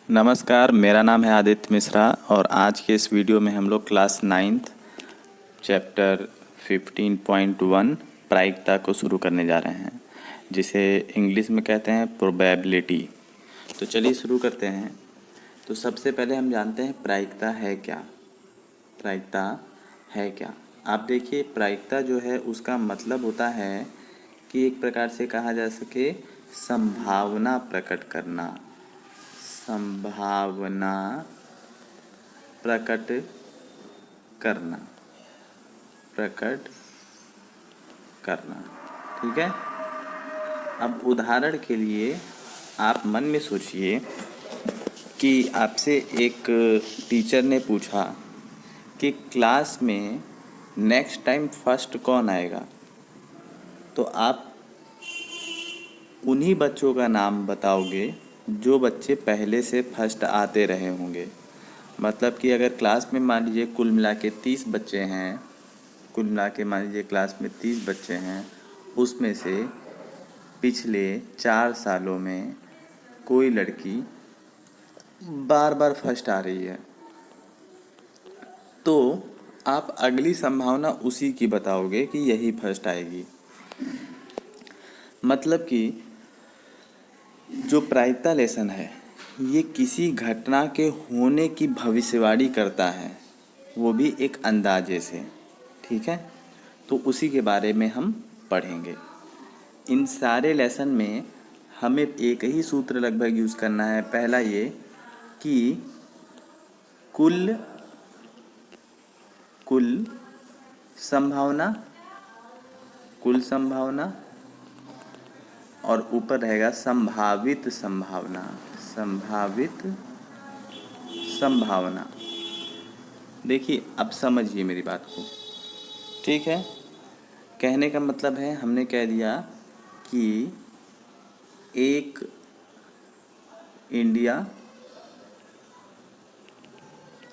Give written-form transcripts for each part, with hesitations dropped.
नमस्कार, मेरा नाम है आदित्य मिश्रा और आज के इस वीडियो में हम लोग क्लास 9th चैप्टर 15.1 प्रायिकता को शुरू करने जा रहे हैं, जिसे इंग्लिश में कहते हैं प्रोबेबिलिटी। तो चलिए शुरू करते हैं। तो सबसे पहले हम जानते हैं प्रायिकता है क्या। प्रायिकता है क्या? आप देखिए, प्रायिकता जो है उसका मतलब होता है कि एक प्रकार से कहा जा सके संभावना प्रकट करना। संभावना प्रकट करना, प्रकट करना, ठीक है। अब उदाहरण के लिए आप मन में सोचिए कि आपसे एक टीचर ने पूछा कि क्लास में नेक्स्ट टाइम फर्स्ट कौन आएगा, तो आप उन्हीं बच्चों का नाम बताओगे जो बच्चे पहले से फर्स्ट आते रहे होंगे। मतलब कि अगर क्लास में मान लीजिए कुल मिला के 30 बच्चे हैं, कुल मिला के मान लीजिए क्लास में 30 बच्चे हैं, उसमें से पिछले 4 सालों में कोई लड़की बार बार फर्स्ट आ रही है, तो आप अगली संभावना उसी की बताओगे कि यही फर्स्ट आएगी। मतलब कि जो प्रायिकता लेसन है ये किसी घटना के होने की भविष्यवाणी करता है, वो भी एक अंदाजे से, ठीक है। तो उसी के बारे में हम पढ़ेंगे। इन सारे लेसन में हमें एक ही सूत्र लगभग यूज़ करना है। पहला ये कि कुल संभावना, कुल संभावना, और ऊपर रहेगा संभावित संभावना, संभावित संभावना। देखिए, अब समझिए मेरी बात को, ठीक है। कहने का मतलब है, हमने कह दिया कि एक इंडिया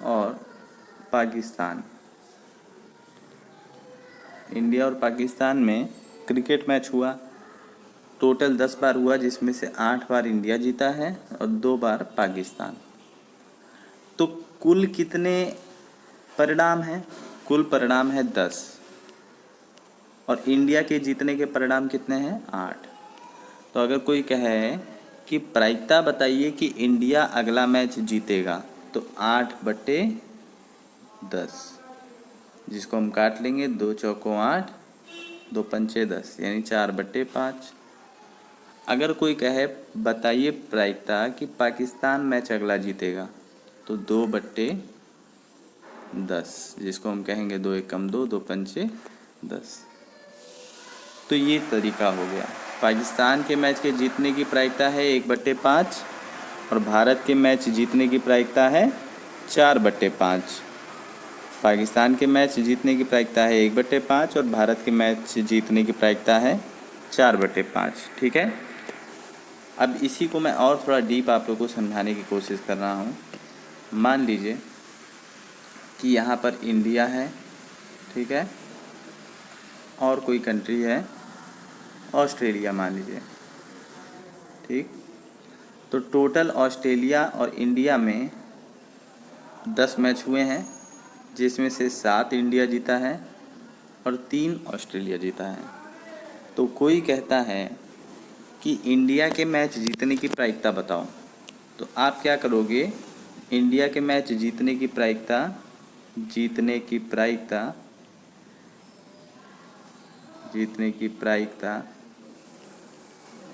और पाकिस्तान, इंडिया और पाकिस्तान में क्रिकेट मैच हुआ। टोटल 10 बार हुआ, जिसमें से 8 बार इंडिया जीता है और 2 बार पाकिस्तान। तो कुल कितने परिणाम हैं? कुल परिणाम है 10 और इंडिया के जीतने के परिणाम कितने हैं? 8। तो अगर कोई कहे कि प्रायिकता बताइए कि इंडिया अगला मैच जीतेगा, तो 8/10, जिसको हम काट लेंगे, 2 चौकों 8, 2 पंचे 10, यानी 4/5। अगर कोई कहे बताइए प्रायिकता कि पाकिस्तान मैच अगला जीतेगा, तो 2/10, जिसको हम कहेंगे 2 एकम 2, 2 पंचे 10। तो ये तरीका हो गया। पाकिस्तान के मैच के जीतने की प्रायिकता है 1/5 और भारत के मैच जीतने की प्रायिकता है 4/5। पाकिस्तान के मैच जीतने की प्रायिकता है 1/5 और भारत के मैच जीतने की प्रायिकता है 4/5, ठीक है। अब इसी को मैं और थोड़ा डीप आप लोगों को समझाने की कोशिश कर रहा हूँ। मान लीजिए कि यहाँ पर इंडिया है, ठीक है, और कोई कंट्री है ऑस्ट्रेलिया मान लीजिए, ठीक। तो टोटल ऑस्ट्रेलिया और इंडिया में 10 मैच हुए हैं, जिसमें से 7 इंडिया जीता है और 3 ऑस्ट्रेलिया जीता है। तो कोई कहता है कि इंडिया के मैच जीतने की प्रायिकता बताओ, तो आप क्या करोगे? इंडिया के मैच जीतने की प्रायिकता, जीतने की प्रायिकता, जीतने की प्रायिकता,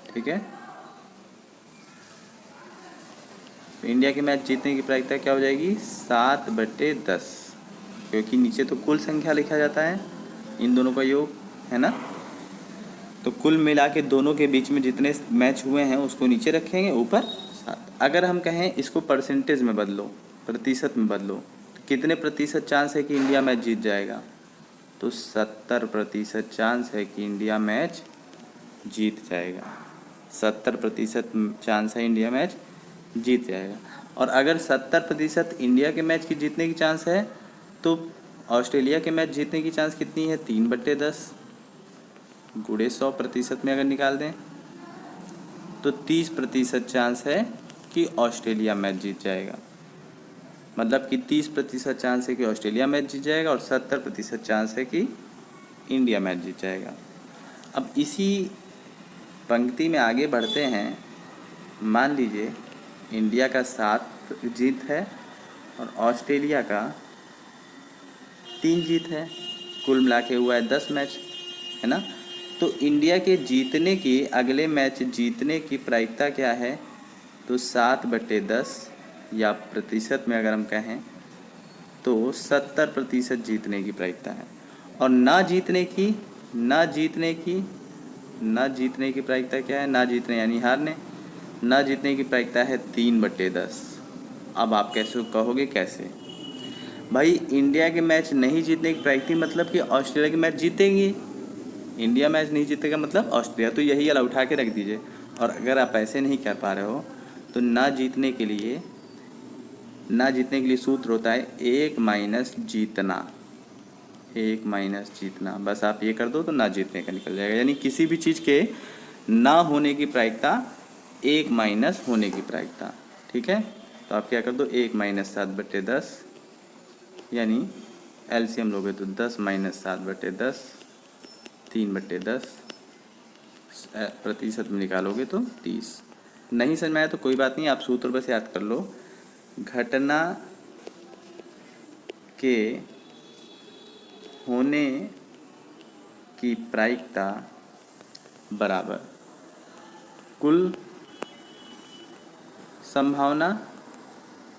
ठीक है। इंडिया के मैच जीतने की प्रायिकता क्या हो जाएगी? 7/10, क्योंकि नीचे तो कुल संख्या लिखा जाता है, इन दोनों का योग है ना। तो कुल मिला के दोनों के बीच में जितने मैच हुए हैं उसको नीचे रखेंगे, ऊपर 7। अगर हम कहें इसको परसेंटेज में बदलो, प्रतिशत में बदलो, तो कितने प्रतिशत चांस है कि इंडिया मैच जीत जाएगा? तो 70% चांस है कि इंडिया मैच जीत जाएगा। 70% चांस है इंडिया मैच जीत जाएगा। और अगर 70% इंडिया के मैच की जीतने की चांस है, तो ऑस्ट्रेलिया के मैच जीतने की चांस कितनी है? 3/10 गुणे 100% में अगर निकाल दें तो 30% चांस है कि कि ऑस्ट्रेलिया मैच जीत जाएगा। मतलब कि 30% चांस है कि ऑस्ट्रेलिया मैच जीत जाएगा और 70% चांस है कि इंडिया मैच जीत जाएगा। अब इसी पंक्ति में आगे बढ़ते हैं। मान लीजिए इंडिया का 7 जीत है और ऑस्ट्रेलिया का 3 जीत है, कुल मिला के हुआ है 10 मैच, है ना। तो इंडिया के जीतने की, अगले मैच जीतने की प्रायिकता क्या है? तो 7/10 या प्रतिशत में अगर हम कहें तो 70% जीतने की प्रायिकता है। और ना जीतने की प्रायिकता क्या है? ना जीतने यानी हारने, ना जीतने की प्रायिकता है 3/10। अब आप कैसे कहोगे कैसे? भाई इंडिया के मैच नहीं जीतने की प्रायिकता मतलब कि ऑस्ट्रेलिया के मैच जीतेंगे, इंडिया मैच नहीं जीतेगा मतलब ऑस्ट्रेलिया। तो यही वाला उठा के रख दीजिए। और अगर आप ऐसे नहीं कर पा रहे हो तो ना जीतने के लिए सूत्र होता है 1 माइनस जीतना। बस आप ये कर दो तो ना जीतने का निकल जाएगा। यानी किसी भी चीज़ के ना होने की प्रायिकता 1 माइनस होने की प्रायिकता। ठीक है, तो आप क्या कर दो 1 माइनस 7/10 यानी एलसीएम लोगे तो 10 माइनस 7/10 3/10 प्रतिशत में निकालोगे तो 30। नहीं समझ में आया तो कोई बात नहीं, आप सूत्र बस याद कर लो। घटना के होने की प्रायिकता बराबर कुल संभावना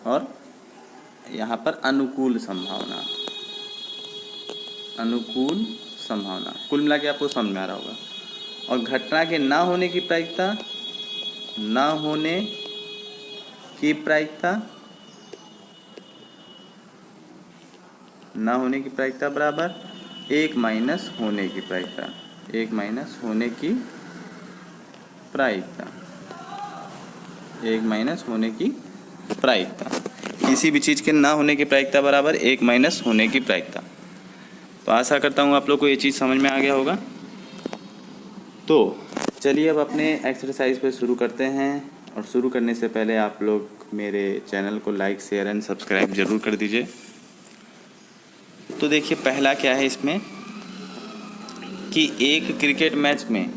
और यहाँ पर अनुकूल संभावना। कुल मिला के आपको समझ में आ रहा होगा। और घटना के ना होने की प्रायिकता बराबर 1 माइनस होने की प्रायिकता। किसी भी चीज़ के ना होने की प्रायिकता बराबर 1 माइनस होने की प्रायिकता। तो आशा करता हूँ आप लोग को ये चीज़ समझ में आ गया होगा। तो चलिए अब अपने एक्सरसाइज पे शुरू करते हैं। और शुरू करने से पहले आप लोग मेरे चैनल को लाइक, शेयर एंड सब्सक्राइब ज़रूर कर दीजिए। तो देखिए पहला क्या है इसमें कि एक क्रिकेट मैच में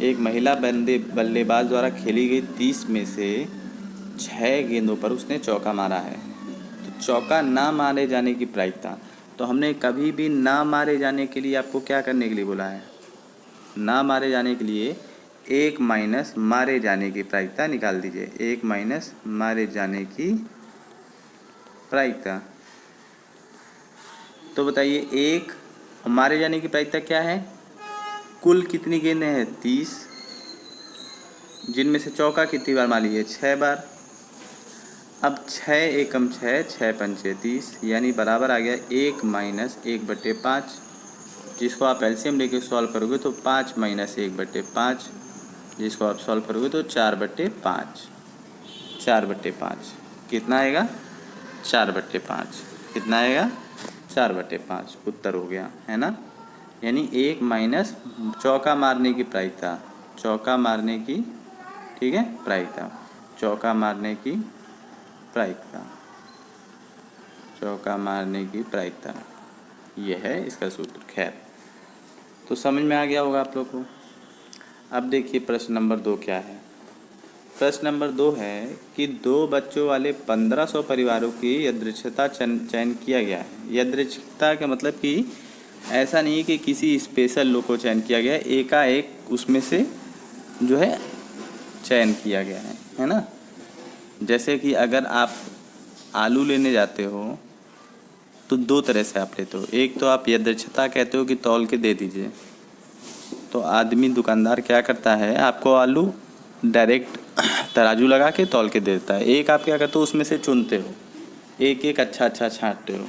एक महिला बल्लेबाज द्वारा खेली गई 30 में से 6 गेंदों पर उसने चौका मारा है। तो चौका ना मारे जाने की प्रायिकता। तो हमने कभी भी ना मारे जाने के लिए आपको क्या करने के लिए बोला है? ना मारे जाने के लिए 1 माइनस मारे जाने की प्रायिकता निकाल दीजिए। 1 माइनस मारे जाने की प्रायिकता। तो बताइए 1 मारे जाने की प्रायिकता क्या है? कुल कितनी गेंदें हैं? 30, जिनमें से चौका कितनी बार मारी है? 6 बार। अब 6 एकम 6, 6 पंचे 30 यानी बराबर आ गया 1 माइनस 1/5, जिसको आप एलसीएम लेके सॉल्व करोगे तो 5 माइनस 1/5, जिसको आप सॉल्व करोगे तो 4/5। 4/5 कितना आएगा? 4/5 कितना आएगा? 4/5 उत्तर हो गया, है ना। यानी 1 माइनस चौका मारने की प्रायिकता, ठीक है, चौका मारने की प्रायिकता ये है इसका सूत्र। खैर, तो समझ में आ गया होगा आप लोग को। अब देखिए प्रश्न नंबर 2 क्या है। प्रश्न नंबर 2 है कि 2 बच्चों वाले 1500 परिवारों की यादृच्छिकता चयन किया गया है। यादृच्छिकता का मतलब कि ऐसा नहीं है कि किसी स्पेशल लोग को चयन किया गया है, एकाएक उसमें से जो है चयन किया गया है ना। जैसे कि अगर आप आलू लेने जाते हो तो 2 तरह से आप लेते हो। एक तो आप यादृच्छिकता कहते हो कि तौल के दे दीजिए, तो आदमी दुकानदार क्या करता है, आपको आलू डायरेक्ट तराजू लगा के तौल के देता है। एक आप क्या करते हो, उसमें से चुनते हो, एक एक अच्छा छांटते हो।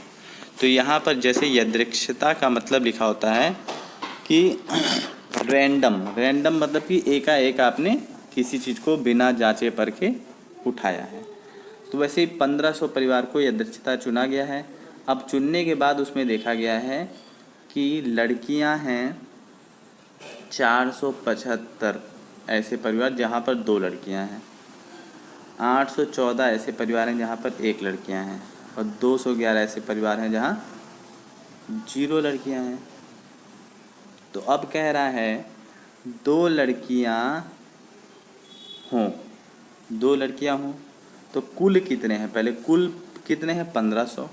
तो यहाँ पर जैसे यादृच्छिकता का मतलब लिखा होता है कि रैंडम मतलब कि एकाएक आपने किसी चीज़ को बिना जांचे परखे उठाया है। तो वैसे ही 1500 परिवार को यादृच्छिकता चुना गया है। अब चुनने के बाद उसमें देखा गया है कि लड़कियां हैं 475 ऐसे परिवार जहाँ पर 2 लड़कियां हैं। 814 ऐसे परिवार हैं जहाँ पर 1 लड़कियाँ हैं और 211 ऐसे परिवार हैं जहाँ 0 लड़कियाँ हैं। तो अब कह रहा है 2 लड़कियाँ हों, 2 लड़कियाँ हों तो कुल कितने हैं, पहले कुल कितने हैं 1500,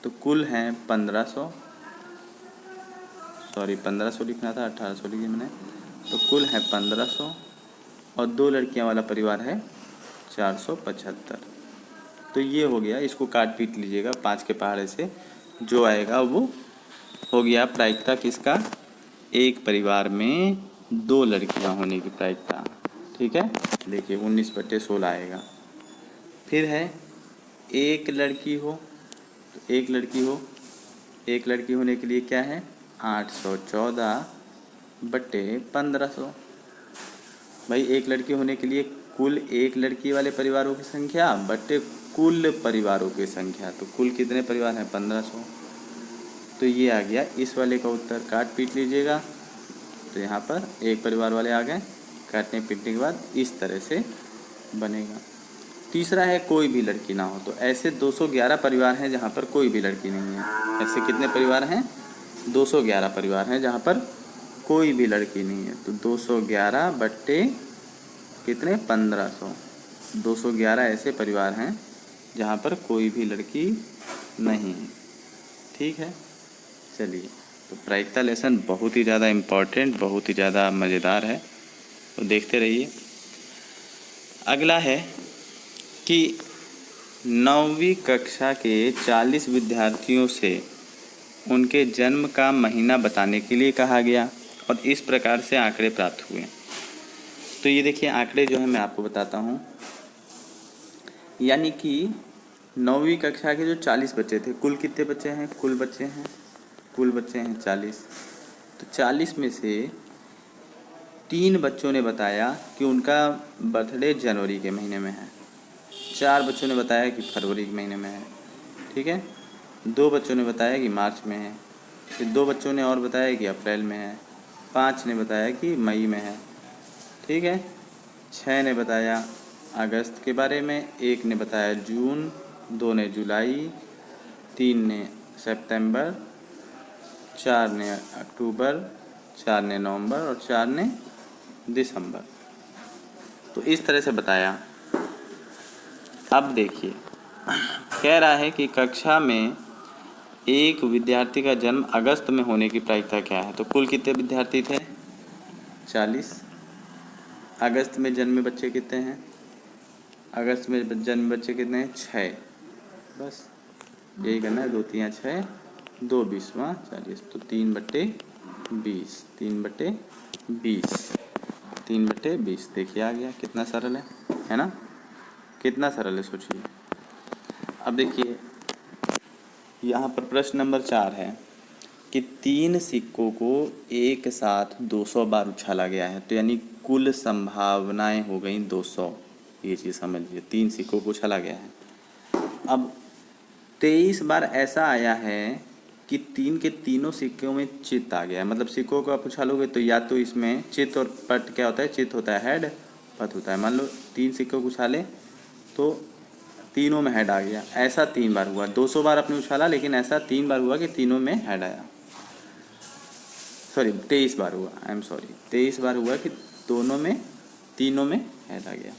तो कुल हैं 1500, सॉरी 1500 लिखना था 1800 लिखिए मैंने, तो कुल है 1500 और 2 लड़कियां वाला परिवार है 475। तो ये हो गया, इसको काट पीट लीजिएगा 5 के पहाड़े से, जो आएगा वो हो गया प्रायिकता किसका, एक परिवार में 2 लड़कियां होने की प्रायिकता। ठीक है, देखिए 19/16 आएगा। फिर है 1 लड़की हो, तो 1 लड़की हो, 1 लड़की होने के लिए क्या है 814/1500। भाई 1 लड़की होने के लिए कुल 1 लड़की वाले परिवारों की संख्या बटे कुल परिवारों की संख्या, तो कुल कितने परिवार हैं 1500। तो ये आ गया इस वाले का उत्तर, काट पीट लीजिएगा। तो यहाँ पर 1 परिवार वाले आ गए, काटने पीटने के बाद इस तरह से बनेगा। तीसरा है कोई भी लड़की ना हो, तो ऐसे 211 परिवार हैं जहाँ पर कोई भी लड़की नहीं है। ऐसे कितने परिवार हैं 211 परिवार हैं जहाँ पर कोई भी लड़की नहीं है, तो 211 बट्टे कितने 1500, 211 ऐसे परिवार हैं जहाँ पर कोई भी लड़की नहीं है। ठीक है, चलिए, तो प्रायिकता लेसन बहुत ही ज़्यादा इम्पॉर्टेंट, बहुत ही ज़्यादा मज़ेदार है, तो देखते रहिए। अगला है कि 9वीं कक्षा के 40 विद्यार्थियों से उनके जन्म का महीना बताने के लिए कहा गया और इस प्रकार से आंकड़े प्राप्त हुए। तो ये देखिए आंकड़े जो है मैं आपको बताता हूँ, यानी कि 9वीं कक्षा के जो 40 बच्चे थे, कुल कितने बच्चे हैं, कुल बच्चे हैं 40। तो 40 में से 3 बच्चों ने बताया कि उनका बर्थडे जनवरी के महीने में है, 4 बच्चों ने बताया कि फरवरी के महीने में है। ठीक है, 2 बच्चों ने बताया कि मार्च में है, फिर 2 बच्चों ने और बताया कि अप्रैल में है, 5 ने बताया कि मई में है। ठीक है, 6 ने बताया अगस्त के बारे में, 1 ने बताया जून, 2 ने जुलाई, 3 ने सितंबर, 4 ने अक्टूबर, 4 ने नवंबर और 4 ने दिसंबर। तो इस तरह से बताया। अब देखिए कह रहा है कि कक्षा में एक विद्यार्थी का जन्म अगस्त में होने की प्रायिकता क्या है। तो कुल कितने विद्यार्थी थे 40, अगस्त में जन्मे बच्चे कितने हैं, अगस्त में जन्मे बच्चे कितने हैं 6, बस यही करना है, 2 3 6, 2 20वां 40, तो 3/20, 3/20, 3/20। देखिए आ गया, कितना सरल है ना, कितना सरल है सोचिए। अब देखिए यहाँ पर प्रश्न नंबर 4 है कि 3 सिक्कों को एक साथ 200 बार उछाला गया है, तो यानी कुल संभावनाएं हो गई 200। ये चीज़ समझ लीजिए, 3 सिक्कों को उछाला गया है। अब 23 बार ऐसा आया है कि 3 के तीनों सिक्कों में चित्त आ गया है। मतलब सिक्कों को आप उछालोगे तो या तो इसमें चित्त और पट क्या होता है, चित्त होता है हेड, पट होता है। मान लो 3 सिक्कों को उछाले तो तीनों में हेड आ गया, ऐसा 3 बार हुआ। 200 बार आपने उछाला लेकिन ऐसा 3 बार हुआ कि तीनों में हेड आया। सॉरी 23 बार हुआ, आई एम सॉरी, 23 बार हुआ कि तीनों में हेड आ गया।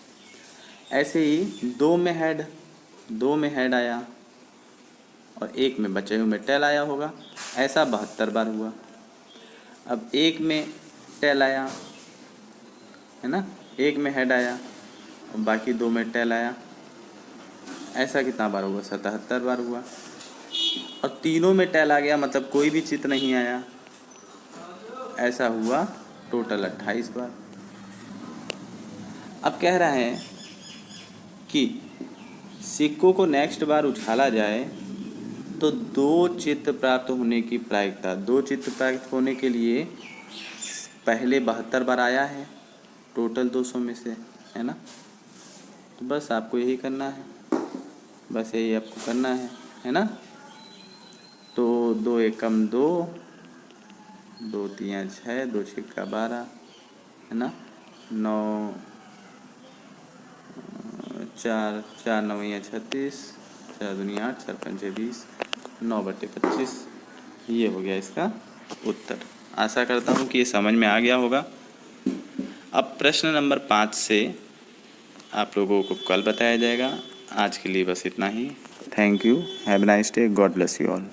ऐसे ही 2 में हेड आया और 1 में बचे हुए में टेल आया होगा, ऐसा 72 बार हुआ। अब 1 में टेल आया है ना, 1 में हेड आया और बाकी 2 में टेल आया, ऐसा कितना बार हुआ 77 बार हुआ। और तीनों में टेल आ गया मतलब कोई भी चित्त नहीं आया, ऐसा हुआ टोटल 28 बार। अब कह रहा है कि सिक्कों को नेक्स्ट बार उछाला जाए तो 2 चित्त प्राप्त होने की प्रायिकता, 2 चित्त प्राप्त होने के लिए पहले 72 बार आया है टोटल 200 में से, है ना। तो बस आपको यही करना है, बस यही आपको करना है ना। तो 2 एकम 2, 2 3 6, 2 6 12, है ना, 9 4 4 9 36, 4 दूनी 8, 4 पंजे 20, 9/25। ये हो गया इसका उत्तर। आशा करता हूँ कि ये समझ में आ गया होगा। अब प्रश्न नंबर 5 से आप लोगों को कल बताया जाएगा। आज के लिए बस इतना ही। Thank you, have a nice day, God bless you all.